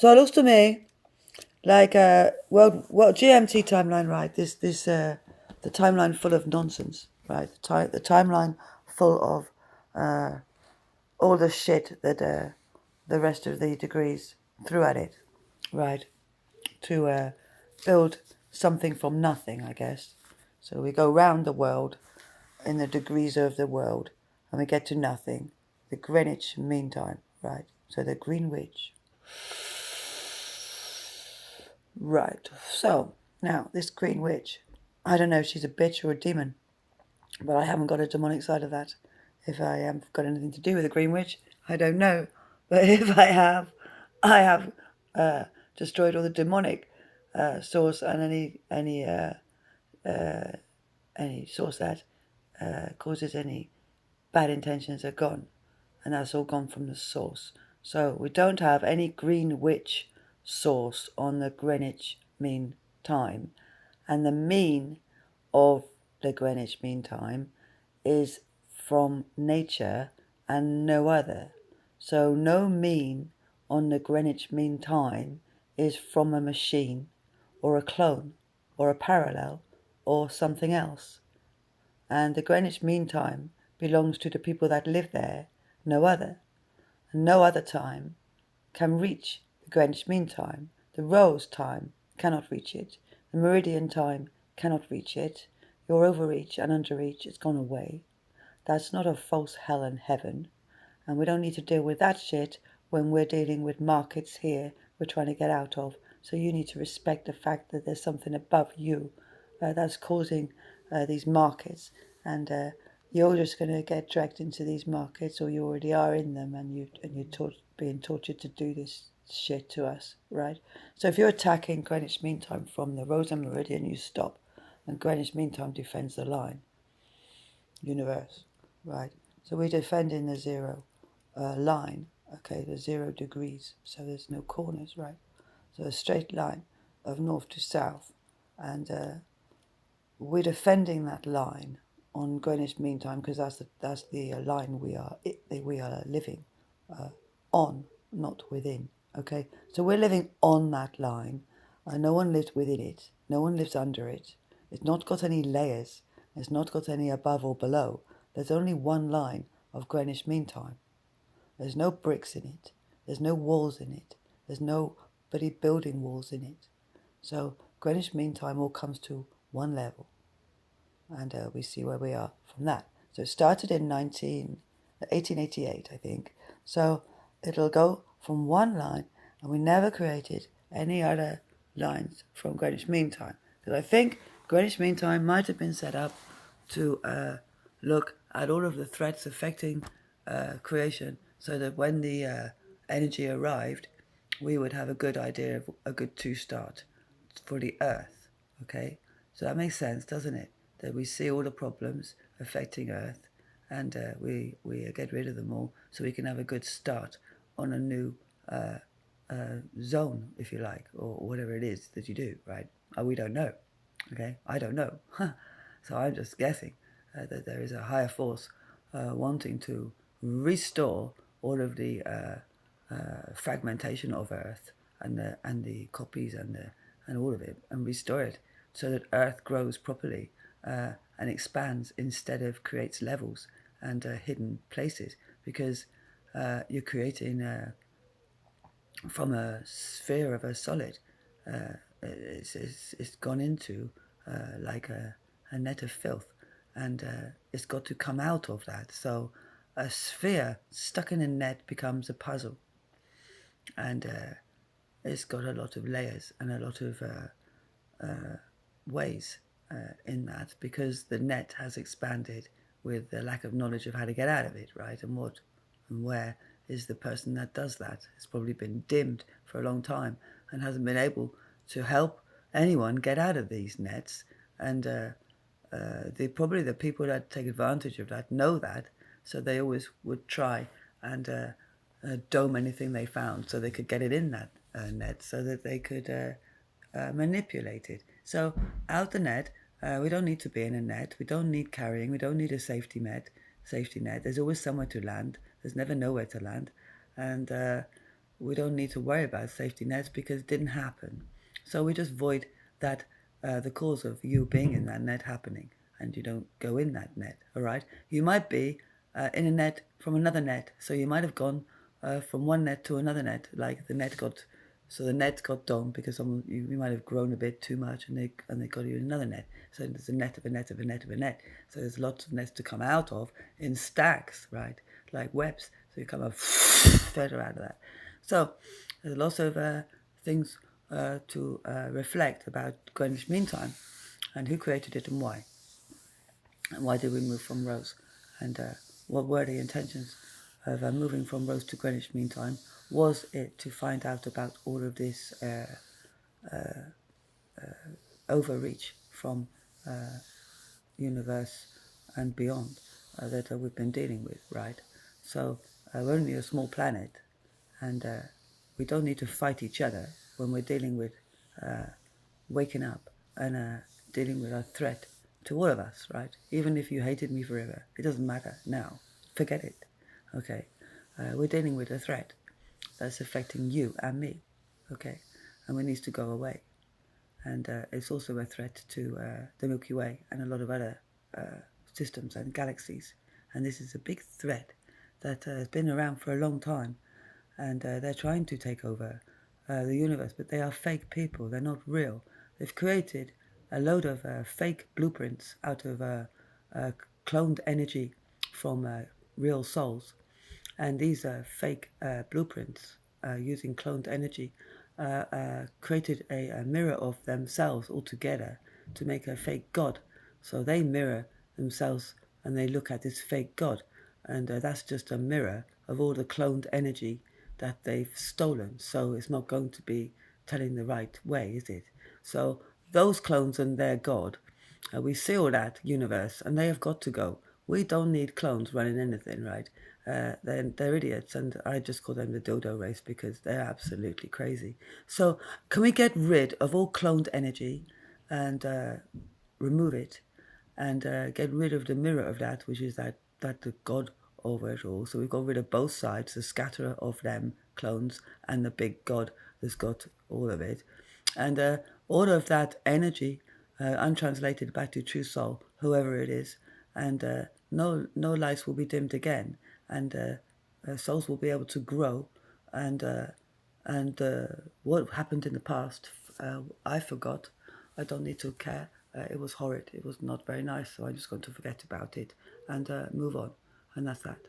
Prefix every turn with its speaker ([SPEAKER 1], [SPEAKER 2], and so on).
[SPEAKER 1] So it looks to me like well GMT timeline, right? The timeline full of nonsense, right? The timeline full of all the shit that the rest of the degrees threw at it, right? To build something from nothing, I guess. So we go round the world in the degrees of the world, and we get to nothing. The Greenwich Mean Time, right? So the Greenwich. Right. So now this Green Witch, I don't know if she's a bitch or a demon, but I haven't got a demonic side of that. If I have got anything to do with the Green Witch, I don't know. But if I have destroyed all the demonic source, and any source that causes any bad intentions are gone, and that's all gone from the source. So we don't have any Green Witch source on the Greenwich Mean Time, and the mean of the Greenwich Mean Time is from nature and no other. So no mean on the Greenwich Mean Time is from a machine or a clone or a parallel or something else. And the Greenwich Mean Time belongs to the people that live there, no other. And no other time can reach the Greenwich Mean Time. The Rose time cannot reach it. The Meridian time cannot reach it. Your overreach and underreach is gone away. That's not a false hell and heaven. And we don't need to deal with that shit when we're dealing with markets here we're trying to get out of. So you need to respect the fact that there's something above you that's causing these markets. And you're just going to get dragged into these markets, or you already are in them, and you're being tortured to do this shit to us, right? So if you're attacking Greenwich Mean Time from the Rose and Meridian, you stop. And Greenwich Mean Time defends the line. Universe, right? So we're defending the zero line, okay, the 0 degrees, so there's no corners, right? So a straight line of north to south, and we're defending that line on Greenwich Mean Time because that's the line we are living on, not within. Okay, so we're living on that line. No one lives within it. No one lives under it. It's not got any layers. It's not got any above or below. There's only one line of Greenwich Mean Time. There's no bricks in it. There's no walls in it. There's nobody building walls in it. So Greenwich Mean Time all comes to one level, and we see where we are from that. So it started in 1888, I think. So it'll go from one line, and we never created any other lines from Greenwich Mean Time. Because I think Greenwich Mean Time might have been set up to look at all of the threats affecting creation, so that when the energy arrived, we would have a good idea of a good to-start for the Earth. Okay? So that makes sense, doesn't it? That we see all the problems affecting Earth, and we get rid of them all, so we can have a good start on a new zone, if you like, or whatever it is that you do, right? We don't know. Okay, I don't know. So I'm just guessing that there is a higher force wanting to restore all of the fragmentation of Earth and the copies and all of it, and restore it so that Earth grows properly and expands instead of creates levels and hidden places, because you're creating from a sphere of a solid. It's gone into like a net of filth, and it's got to come out of that. So a sphere stuck in a net becomes a puzzle, and it's got a lot of layers and a lot of ways in that, because the net has expanded with the lack of knowledge of how to get out of it, right? And what and where is the person that does that? It's probably been dimmed for a long time and hasn't been able to help anyone get out of these nets. And probably the people that take advantage of that know that, so they always would try and dome anything they found so they could get it in that net, so that they could manipulate it. So out the net, we don't need to be in a net. We don't need carrying. We don't need a safety net. There's always somewhere to land. There's never nowhere to land, and we don't need to worry about safety nets because it didn't happen. So we just void that the cause of you being in that net happening, and you don't go in that net. All right, you might be in a net from another net, so you might have gone from one net to another net, like the net got. So the net got done because you might have grown a bit too much, and they got you in another net. So there's a net of a net of a net of a net. So there's lots of nets to come out of in stacks, right? Like webs. So you come up further out of that. So there's lots of things to reflect about Greenwich Mean Time and who created it and why. And why did we move from Rose? And what were the intentions of moving from Rose to Greenwich Mean Time? Was it to find out about all of this overreach from universe and beyond that we've been dealing with, right? So we're only a small planet, and we don't need to fight each other when we're dealing with waking up and dealing with a threat to all of us, right? Even if you hated me forever, it doesn't matter now. Forget it, okay? We're dealing with a threat that's affecting you and me, okay? And it needs to go away. And it's also a threat to the Milky Way and a lot of other systems and galaxies. And this is a big threat that has been around for a long time. And they're trying to take over the universe, but they are fake people. They're not real. They've created a load of fake blueprints out of cloned energy from real souls. And these fake blueprints using cloned energy created a mirror of themselves altogether to make a fake god. So they mirror themselves and they look at this fake god. And that's just a mirror of all the cloned energy that they've stolen. So it's not going to be telling the right way, is it? So those clones and their god, we seal that universe and they have got to go. We don't need clones running anything, right? They're idiots, and I just call them the dodo race because they're absolutely crazy. So can we get rid of all cloned energy and remove it and get rid of the mirror of that, which is that the god over it all. So we've got rid of both sides, the scatterer of them clones and the big god that's got all of it. And all of that energy untranslated back to true soul, whoever it is, and no lights will be dimmed again, and souls will be able to grow, and what happened in the past, I forgot. I don't need to care. It was horrid. It was not very nice, so I'm just going to forget about it and move on, and that's that.